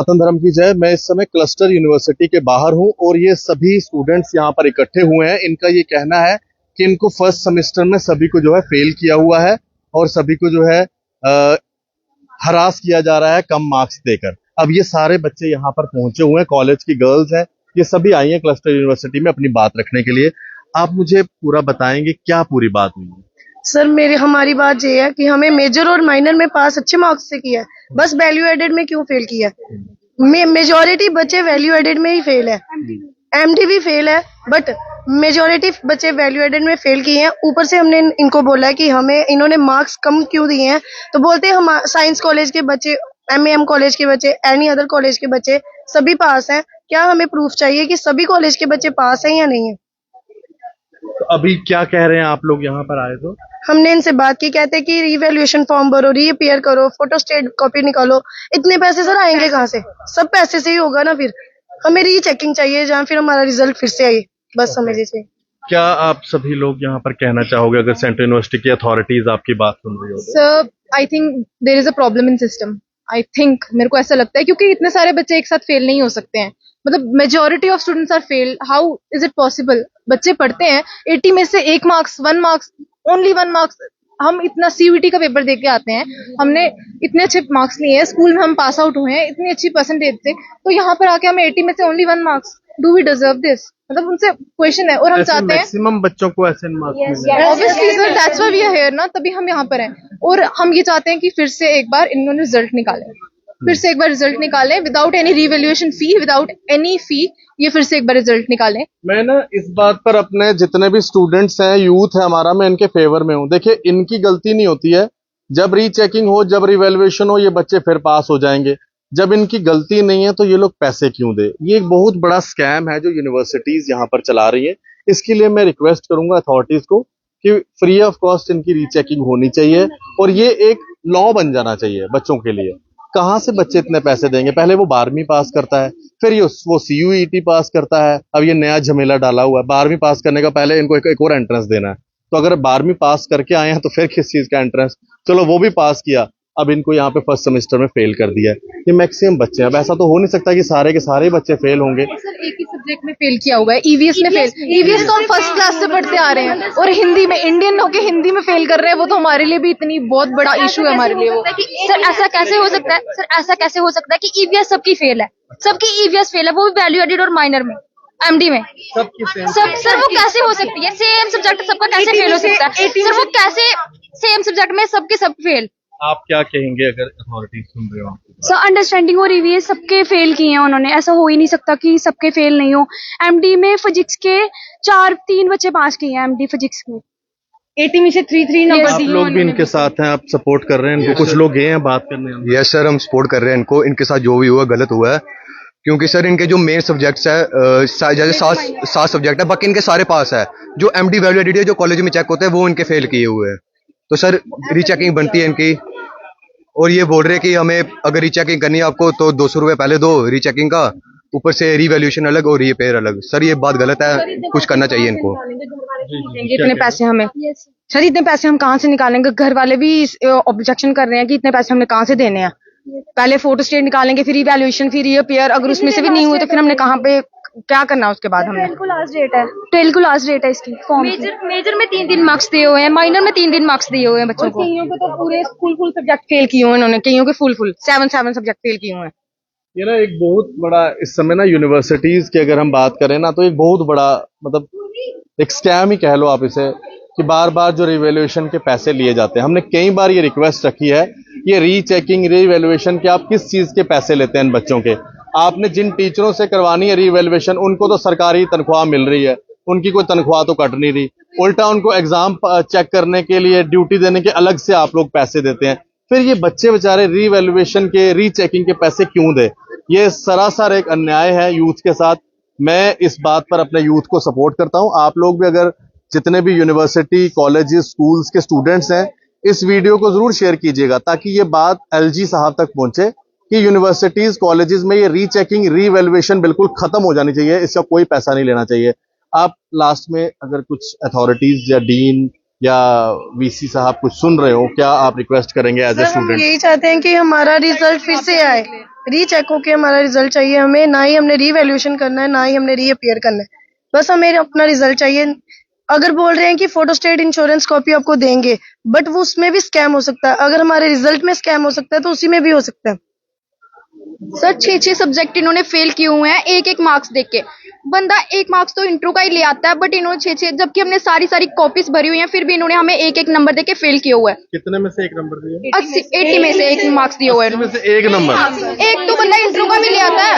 सनातन धर्म की जय। मैं इस समय क्लस्टर यूनिवर्सिटी के बाहर हूं और ये सभी स्टूडेंट्स यहाँ पर इकट्ठे हुए हैं। इनका ये कहना है कि इनको फर्स्ट सेमेस्टर में सभी को जो है फेल किया हुआ है और सभी को जो है हरास किया जा रहा है कम मार्क्स देकर। अब ये सारे बच्चे यहाँ पर पहुंचे हुए हैं, कॉलेज की गर्ल्स हैं, ये सभी आई हैं क्लस्टर यूनिवर्सिटी में अपनी बात रखने के लिए। आप मुझे पूरा बताएंगे क्या पूरी बात हुई है? सर हमारी बात ये है कि हमें मेजर और माइनर में पास अच्छे मार्क्स से किया है, बस वैल्यू एडेड में क्यों फेल किया है? मेजोरिटी बच्चे वैल्यू एडेड में ही फेल है, एमडी भी फेल है, बट मेजोरिटी बच्चे वैल्यू एडेड में फेल किए हैं। ऊपर से हमने इनको बोला है कि हमें इन्होंने मार्क्स कम क्यों दिए हैं, तो बोलते हैं हम साइंस कॉलेज के बच्चे, एमएएम कॉलेज के बच्चे, एनी अदर कॉलेज के बच्चे सभी पास हैं। क्या हमें प्रूफ चाहिए कि सभी कॉलेज के बच्चे पास हैं या नहीं है? तो अभी क्या कह रहे हैं आप लोग यहाँ पर आए तो? हमने इनसे बात की, कहते हैं कि रिवैल्यूएशन फॉर्म भरो, रीअपीयर करो, फोटोस्टेट कॉपी निकालो। इतने पैसे सर आएंगे कहाँ से? सब पैसे से ही होगा ना। फिर हमें रीचेकिंग चाहिए जहाँ फिर हमारा रिजल्ट फिर से आए, बस समझ लीजिए। क्या आप सभी लोग यहाँ पर कहना चाहोगे अगर सेंट्रल यूनिवर्सिटी की अथॉरिटीज आपकी बात सुन रही हो? Sir I think there is a problem in system. I think मेरे को ऐसा लगता है क्योंकि इतने सारे बच्चे एक साथ फेल नहीं हो सकते हैं। मतलब majority of students are fail, how is it possible? बच्चे पढ़ते हैं 80 में से 1 मार्क्स, 1 मार्क्स, ओनली 1 मार्क्स। हम इतना सीयूईटी का पेपर दे के आते हैं, हमने इतने अच्छे मार्क्स लिए हैं, स्कूल में हम पास आउट हुए हैं इतनी अच्छी परसेंटेज से, तो यहाँ पर आके हमें 80 में से only 1 marks. Do we deserve this? मतलब उनसे क्वेश्चन है और हम चाहते हैं मैक्सिमम बच्चों को ऐसे मार्क्स मिले। Obviously sir, that's why we are here ना, तभी हम यहाँ पर हैं। और हम ये चाहते हैं कि फिर से एक बार इन्होंने रिजल्ट निकाले, फिर से एक बार रिजल्ट निकालें विदाउट एनी रिवैल्यूएशन फी, विदाउट एनी फी। ये फिर से एक बार रिजल्ट निकालें। मैं ना इस बात पर अपने जितने भी स्टूडेंट्स हैं, यूथ है हमारा, मैं इनके फेवर में हूँ। देखिए, इनकी गलती नहीं होती है, जब रीचेकिंग हो, जब रिवैल्यूएशन हो, ये बच्चे फिर पास हो जाएंगे। जब इनकी गलती नहीं है तो ये लोग पैसे क्यों दे? ये एक बहुत बड़ा स्कैम है जो यूनिवर्सिटीज यहाँ पर चला रही है। इसके लिए मैं रिक्वेस्ट करूंगा अथॉरिटीज को कि फ्री ऑफ कॉस्ट इनकी रीचेकिंग होनी चाहिए और ये एक लॉ बन जाना चाहिए बच्चों के लिए। कहाँ से बच्चे इतने पैसे देंगे? पहले वो 12वीं पास करता है, फिर वो सीयूईटी पास करता है। अब ये नया झमेला डाला हुआ है, 12वीं पास करने का पहले इनको एक और एंट्रेंस देना है। तो अगर 12वीं पास करके आए हैं तो फिर किस चीज का एंट्रेंस? चलो वो भी पास किया, अब इनको यहाँ पे फर्स्ट सेमेस्टर में फेल कर दिया। ये मैक्सिमम बच्चे हैं। अब ऐसा तो हो नहीं सकता कि सारे के सारे बच्चे फेल होंगे। सर एक ही सब्जेक्ट में फेल किया हुआ है, ईवीएस में फेल। ईवीएस तो हम फर्स्ट क्लास से पढ़ते आ रहे हैं, और हिंदी में, इंडियन होके हिंदी में फेल कर रहे हैं, वो तो हमारे लिए भी इतनी बहुत बड़ा इशू है हमारे लिए वो। सर ऐसा कैसे हो सकता है? सर ऐसा कैसे हो सकता है कि ईवीएस सबकी फेल है? सबकी ईवीएस फेल है, वो भी वैल्यू एडेड और माइनर में, एमडी में सब। सर वो कैसे हो सकती है? सेम सब्जेक्ट सबका कैसे फेल हो सकता है? सर वो कैसे सेम सब्जेक्ट में सबके सब फेल? आप क्या कहेंगे अगर अथॉरिटीज सुन रहे हो? सर अंडरस्टैंडिंग और ईवीएस सबके फेल किए हैं उन्होंने, ऐसा हो ही नहीं सकता कि सबके फेल नहीं हो। एमडी में फिजिक्स के 3 बच्चे पास किए हैं, एमडी फिजिक्स में 80 में से 3 नंबर आप लोग भी इनके साथ हैं, आप सपोर्ट कर रहे हैं इनको? कुछ लोग गए हैं बात करने? यस सर, हम सपोर्ट कर रहे हैं इनको। इनके साथ जो भी हुआ गलत हुआ है, क्योंकि सर इनके जो मेन सब्जेक्ट्स है, जैसे 7 सब्जेक्ट है, बाकी इनके सारे पास है। जो एमडी वैल्यू एडेड है, जो कॉलेज में चेक होता है, वो इनके फेल किए हुए हैं। तो सर रीचेकिंग बनती है इनकी। और ये बोल रहे हैं कि हमें अगर रीचेकिंग करनी है आपको तो 200 रुपये पहले दो रीचेकिंग का, ऊपर से रीवैल्यूएशन अलग और रीपेयर अलग। सर ये बात गलत है, कुछ करना चाहिए इनको। इतने पैसे हमें, सर इतने पैसे हम कहाँ से निकालेंगे? घर वाले भी ऑब्जेक्शन कर रहे हैं कि इतने पैसे हमने कहाँ से देने हैं। पहले फोटो स्टेट निकालेंगे, फिर रिवैल्यूएशन, फिर रीअपीयर। अगर उसमें से भी नहीं हुए तो फिर हमने कहाँ पे क्या करना उसके बाद? हमने 12 को लास्ट डेट है, 12 को लास्ट डेट है इसकी फॉर्म। मेजर में 3 मार्क्स दिए हुए हैं, माइनर में 3 मार्क्स दिए हुए हैं बच्चों को। कईयों को तो पूरे फुल सब्जेक्ट फेल किए हुए इन्होंने, कईयों के फुल 7 सब्जेक्ट फेल किए हुए हैं। ये ना एक बहुत बड़ा इस समय ना यूनिवर्सिटीज की अगर हम बात करें ना, तो एक बहुत बड़ा मतलब एक स्कैम ही कह लो आप इसे, कि बार बार जो रिवैल्यूएशन के पैसे लिए जाते हैं। हमने कई बार ये रिक्वेस्ट रखी है, ये रीचेकिंग, रिवैल्यूएशन के आप किस चीज के पैसे लेते हैं इन बच्चों के? आपने जिन टीचरों से करवानी है रिवैल्यूएशन, उनको तो सरकारी तनख्वाह मिल रही है, उनकी कोई तनख्वाह तो कट नहीं रही। उल्टा उनको एग्जाम चेक करने के लिए, ड्यूटी देने के अलग से आप लोग पैसे देते हैं। फिर ये बच्चे बेचारे रिवैल्यूएशन के, रीचेकिंग के पैसे क्यों दे? ये सरासर एक अन्याय है यूथ के साथ। मैं इस बात पर अपने यूथ को सपोर्ट करता हूं। आप लोग भी अगर जितने भी यूनिवर्सिटी, कॉलेजेस, स्कूल्स के स्टूडेंट्स हैं, इस वीडियो को जरूर शेयर कीजिएगा ताकि ये बात एलजी साहब तक पहुंचे कि यूनिवर्सिटीज, कॉलेजेस में ये रीचेकिंग, रीवैल्यूएशन बिल्कुल खत्म हो जानी चाहिए। इसका कोई पैसा नहीं लेना चाहिए। आप लास्ट में अगर कुछ अथॉरिटीज या डीन या वीसी साहब कुछ सुन रहे हो, क्या आप रिक्वेस्ट करेंगे एज ए स्टूडेंट? यही चाहते हैं कि हमारा रिजल्ट फिर से आए, रीचेक होके हमारा रिजल्ट चाहिए हमें, ना ही हमने रीवैल्यूएशन करना है, ना ही हमने रीअपियर करना है, बस हमें अपना रिजल्ट चाहिए। अगर बोल रहे हैं कि फोटोस्टेट इंश्योरेंस कॉपी आपको देंगे, बट वो उसमें भी स्कैम हो सकता है। अगर हमारे रिजल्ट में स्कैम हो सकता है तो उसी में भी हो सकता है। सर 6 सब्जेक्ट इन्होंने फेल किए हुए हैं एक एक मार्क्स देख के। बंदा 1 मार्क्स तो इंट्रो का ही ले आता है, बट इन्होंने 6 जबकि हमने सारी कॉपीज भरी हुई हैं, फिर भी इन्होंने हमें एक एक नंबर देके फेल किए हुए हैं। कितने में से एक नंबर दिए? 80 में से 1 मार्क्स दिए हुए हैं। में से एक नंबर? एक तो बंदा इंट्रो का भी ले आता है,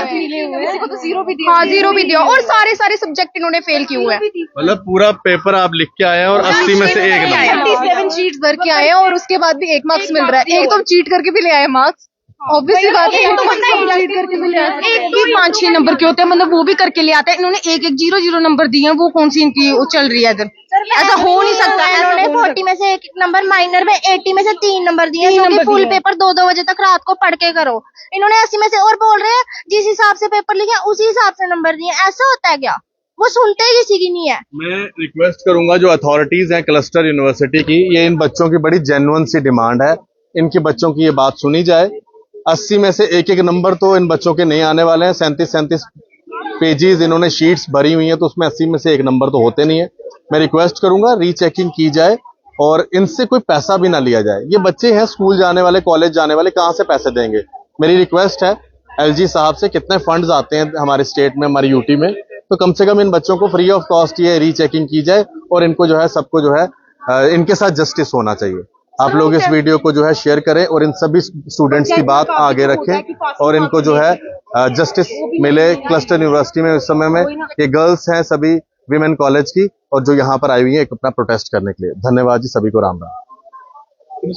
हाँ 0 भी दिया, और सारे सब्जेक्ट इन्होंने फेल किए हुए हैं। मतलब पूरा पेपर आप लिख के आए हैं और 80 में से एक नंबर? 37 शीट्स भर के आए हैं और उसके बाद भी 1 मार्क्स मिल रहा है। एक तो चीट करके भी ले आए मार्क्स, ऑब्वियसली बात है। एक तो चीट करके भी ले आए, एक भी 5-6 नंबर के होते हैं, मतलब वो भी करके ले आते हैं। इन्होंने एक 0 नंबर दिए हैं, वो कौन सी इनकी वो चल रही है इधर? ऐसा हो नहीं सकता। इन्होंने 40 में से 1 नंबर, माइनर में 80 में से 3 नंबर दिए, जो कि फुल पेपर 2-2 बजे तक रात को पढ़ के करो। इन्होंने 80 में से, और बोल रहे हैं जिस हिसाब से पेपर लिखे उसी हिसाब से नंबर दिए। ऐसा होता है क्या? वो सुनते ही किसी की नहीं है। मैं रिक्वेस्ट करूंगा जो अथॉरिटीज हैं क्लस्टर यूनिवर्सिटी की, ये इन बच्चों की बड़ी जेन्युइन सी डिमांड है, इनके बच्चों की ये बात सुनी जाए। 80 में से एक नंबर तो इन बच्चों के नहीं आने वाले हैं। 37 पेजेस इन्होंने शीट्स भरी हुई हैं, तो उसमें 80 में से एक नंबर तो होते नहीं है। मैं रिक्वेस्ट करूंगा रीचेकिंग की जाए और इनसे कोई पैसा भी ना लिया जाए। ये बच्चे हैं स्कूल जाने वाले, कॉलेज जाने वाले, कहाँ से पैसे देंगे? मेरी रिक्वेस्ट है एलजी साहब से, कितने फंड्स आते हैं हमारे स्टेट में, हमारी यूटी में, तो कम से कम इन बच्चों को फ्री ऑफ कॉस्ट ये रीचेकिंग की जाए और इनको जो है सबको जो है इनके साथ जस्टिस होना चाहिए। आप लोग इस वीडियो को जो है शेयर करें और इन सभी स्टूडेंट्स की बात आगे रखें और इनको जो है जस्टिस मिले। क्लस्टर यूनिवर्सिटी में इस समय में ये गर्ल्स हैं सभी विमेन कॉलेज की, और जो यहाँ पर आई हुई है एक अपना प्रोटेस्ट करने के लिए। धन्यवाद जी, सभी को राम राम।